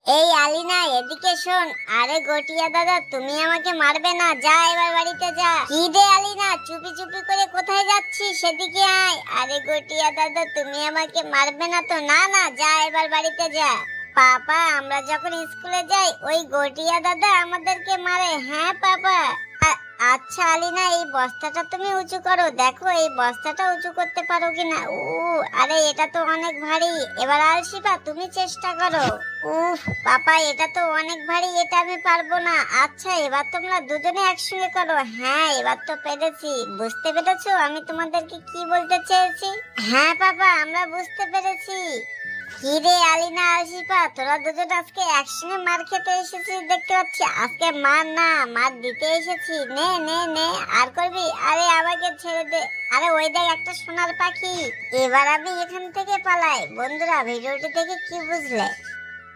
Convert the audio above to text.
এই আলিনা, এদিকে শোন। আরে গটিয়া দাদা, তুমি আমাকে মারবে না, যা এবার বাড়িতে যা। কি রে আলিনা, চুপি চুপি করে কোথায় যাচ্ছিস? সেদিকে আয়। আরে গটিয়া দাদা, তুমি আমাকে মারবে না তো? না না, যা এবার বাড়িতে যা। পাপা, আমরা যখন স্কুলে যাই ওই গটিয়া দাদা আমাদেরকে মারে। হ্যাঁ পাপা। আচ্ছা আলিনা, এই বস্তাটা তুমি উঁচু করো, দেখো এই বস্তাটা উঁচু করতে পারো কিনা। আরে এটা তো অনেক ভারী। এবার আলশিফা, তুমি চেষ্টা করো। উফ পাপা, এটা তো অনেক ভারী, এটা আমি পারবো না। আচ্ছা এবার তোমরা দুজনে একসঙ্গে করো। হ্যাঁ এবার তো পেরেছি। বুঝতে পেরেছো আমি তোমাদেরকে কি বলতে চেয়েছি? হ্যাঁ পাপা, আমরা বুঝতে পেরেছি। কি রে আলিনা, আলশিফা, তোরা দুজন আজকে একসঙ্গে মার খেতে এসেছিস দেখতে পাচ্ছি। আজকে মার না, মার দিতে এসেছি। নে নে নে, আর করবি? আরে আমাকে ছেড়ে দে। আরে ওই দেখ একটা সোনার পাখি। এবার আমি এখান থেকে পালাই। বন্ধুরা, ভিডিওটি দেখে কি বুঝলে?